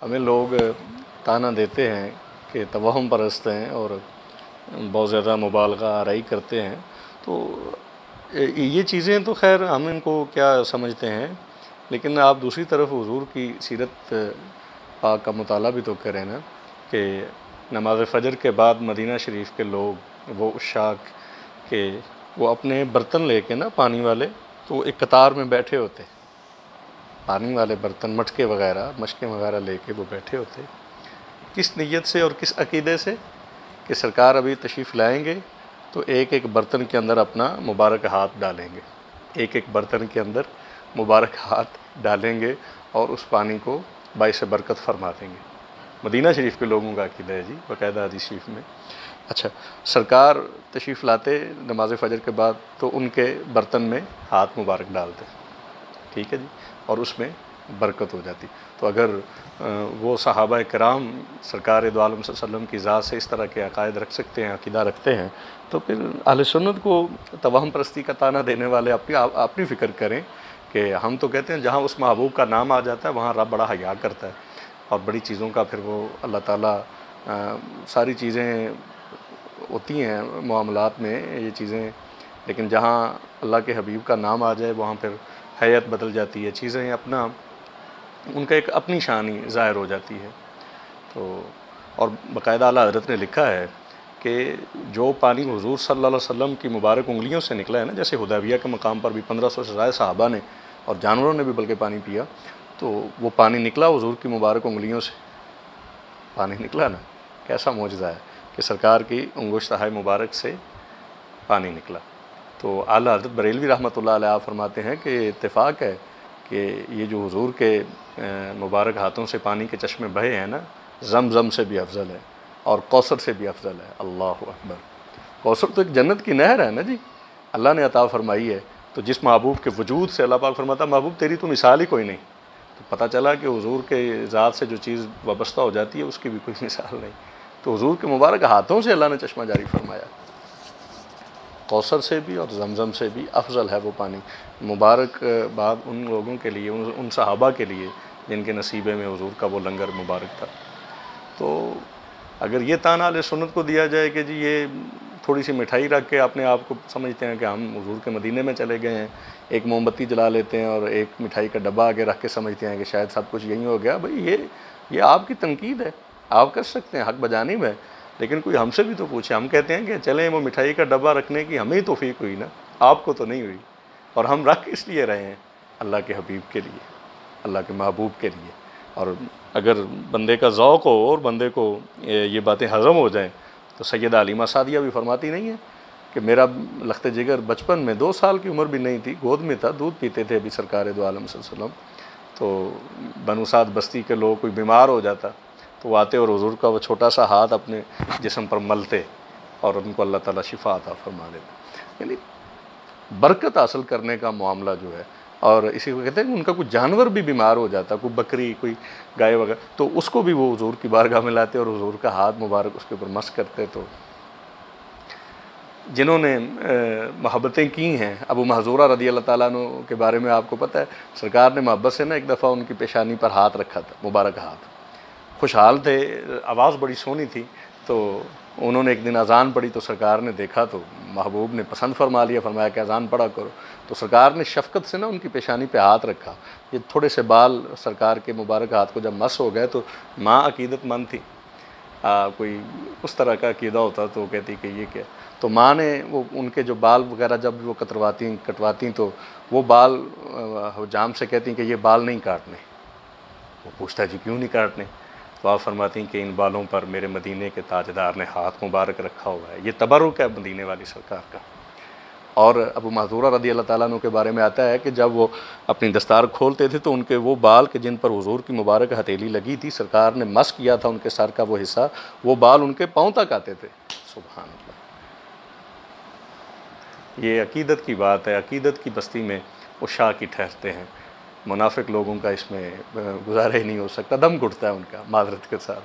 हमें लोग ताना देते हैं कि तवहम परस्त हैं और बहुत ज़्यादा मुबालगा आराई करते हैं। तो ये चीज़ें तो खैर हम इनको क्या समझते हैं, लेकिन आप दूसरी तरफ हुज़ूर की सीरत पाक का मुताला भी तो करें ना कि नमाज़ फ़जर के बाद मदीना शरीफ के लोग वो उशाक के वो अपने बर्तन लेके ना पानी वाले, तो एक कतार में बैठे होते, पानी वाले बर्तन मटके वगैरह लेके वो बैठे होते। किस नीयत से और किस अकीदे से कि सरकार अभी तशरीफ़ लाएंगे तो एक एक बर्तन के अंदर अपना मुबारक हाथ डालेंगे, एक एक बर्तन के अंदर मुबारक हाथ डालेंगे और उस पानी को बाइस बरकत फरमा देंगे। मदीना शरीफ के लोगों का अकीदा है जी, बाकायदा हदीस शरीफ में। अच्छा, सरकार तशरीफ़ लाते नमाज फ़जर के बाद तो उनके बर्तन में हाथ मुबारक डालते, ठीक है जी, और उसमें बरकत हो जाती। तो अगर वो सहाबा कराम सरकार दो आलम सल्लल्लाहु अलैहि वसल्लम की ज़ात से इस तरह के अक़ायद रख सकते हैं, अक़ीदा रखते हैं, तो फिर अहले सुन्नत को तवहम परस्ती का ताना देने वाले अपनी फ़िक्र करें कि हम तो कहते हैं जहाँ उस महबूब का नाम आ जाता है वहाँ रब बड़ा हया करता है और बड़ी चीज़ों का फिर वो अल्लाह ताला सारी चीज़ें होती हैं मामलात में ये चीज़ें, लेकिन जहाँ अल्लाह के हबीब का नाम आ जाए वहाँ फिर हैयत बदल जाती है, चीज़ें अपना उनका एक अपनी शान ही ज़ाहिर हो जाती है। तो और बाकायदा आला हज़रत ने लिखा है कि जो पानी हुज़ूर सल्लल्लाहु अलैहि वसल्लम की मुबारक उंगलियों से निकला है ना, जैसे हुदैबिया के मकाम पर भी 1500 से ज़्यादा सहाबा ने और जानवरों ने भी बल्कि पानी पिया, तो वो पानी निकला हुज़ूर की मुबारक उंगलियों से, पानी निकला ना, कैसा मौजज़ा है कि सरकार की उंगुश्त-ए मुबारक से पानी निकला। तो आला हज़रत बरेलवी रहमतुल्लाह अलैह फरमाते हैं कि इत्तेफाक है कि ये जो हुज़ूर के मुबारक हाथों से पानी के चश्मे बहे हैं ना, ज़मज़म से भी अफजल है और कौसर से भी अफजल है। अल्लाहु अकबर। कौसर तो एक जन्नत की नहर है ना जी, अल्लाह ने अता फरमाई है। तो जिस महबूब के वजूद से अल्लाह पाक फरमाता महबूब तेरी तो मिसाल ही कोई नहीं, तो पता चला कि हुज़ूर के ज़ात से जो चीज़ वाबस्ता हो जाती है उसकी भी कोई मिसाल नहीं। तो हुज़ूर के मुबारक हाथों से अल्लाह ने चश्मा जारी फरमाया, कौसर से भी और ज़मज़म से भी अफजल है वो पानी। मुबारक बाद उन लोगों के लिए, उन सहाबा के लिए जिनके नसीबे में हुज़ूर का वो लंगर मुबारक था। तो अगर ये ताना अहले सुन्नत को दिया जाए कि जी ये थोड़ी सी मिठाई रख के अपने आप को समझते हैं कि हम हुज़ूर के मदीने में चले गए हैं, एक मोमबत्ती जला लेते हैं और एक मिठाई का डब्बा आगे रख के समझते हैं कि शायद सब कुछ यहीं हो गया। भाई ये आपकी तनकीद है, आप कर सकते हैं, हक़ बजानिब है, लेकिन कोई हमसे भी तो पूछे। हम कहते हैं कि चलें वो मिठाई का डब्बा रखने की हमें ही तौफ़ीक हुई ना, आपको तो नहीं हुई, और हम रख इसलिए रहे हैं अल्लाह के हबीब के लिए, अल्लाह के महबूब के लिए। और अगर बंदे का ज़ौक़ हो और बंदे को ये बातें हज़म हो जाएं, तो सैयदा हलीमा सादिया भी फरमाती नहीं है कि मेरा लख्त जिगर बचपन में 2 साल की उम्र भी नहीं थी, गोद में था, दूध पीते थे अभी सरकार दो आलम सल्लल्लाहु अलैहि वसल्लम। तो बनु साद बस्ती के लोग कोई बीमार हो जाता तो वो आते और हुज़ूर का वो छोटा सा हाथ अपने जिस्म पर मलते और उनको अल्लाह ताला शिफा अता फरमा देते। यानी बरकत हासिल करने का मामला जो है, और इसी को कहते हैं कि उनका कोई जानवर भी बीमार हो जाता, कोई बकरी, कोई गाय वगैरह, तो उसको भी वो हुज़ूर की बारगाह में लाते और हुज़ूर का हाथ मुबारक उसके ऊपर मस करते। तो जिन्होंने मोहब्बतें की हैं, अबू महज़ूरा रज़ी अल्लाह ताला अन्हु के बारे में आपको पता है, सरकार ने मोहब्बत से ना एक दफ़ा उनकी पेशानी पर हाथ रखा था, मुबारक हाथ, खुशहाल थे, आवाज़ बड़ी सोनी थी। तो उन्होंने एक दिन अज़ान पढ़ी तो सरकार ने देखा तो महबूब ने पसंद फरमा लिया, फरमाया कि अज़ान पढ़ा करो। तो सरकार ने शफ़क़त से ना उनकी पेशानी पे हाथ रखा। ये थोड़े से बाल सरकार के मुबारक हाथ को जब मस हो गए तो माँ अकीदतमंद थी, कोई उस तरह का अकीदा होता तो कहती कि ये क्या, तो माँ ने वो उनके जो बाल वगैरह जब वो कटवाती तो वो बाल हुजाम से कहती कि ये बाल नहीं काटने। वो पूछता जी क्यों नहीं काटने, तो आप फरमाती कि इन बालों पर मेरे मदीने के ताजदार ने हाथ मुबारक रखा हुआ है, ये तबरुक है मदीने वाली सरकार का। और अबू महज़ूरा रज़ी अल्लाह ताला अन्हु के बारे में आता है कि जब वो अपनी दस्तार खोलते थे तो उनके वो बाल के जिन पर हुज़ूर की मुबारक हथेली लगी थी, सरकार ने मस किया था उनके सर का वो हिस्सा, वो बाल उनके पाँव तक आते थे। सुभान अल्लाह, ये अकीदत की बात है, अकीदत की बस्ती में उशा की ठहरते हैं। मुनाफिक लोगों का इसमें गुजारा ही नहीं हो सकता, दम घुटता है उनका, माज़रत के साथ।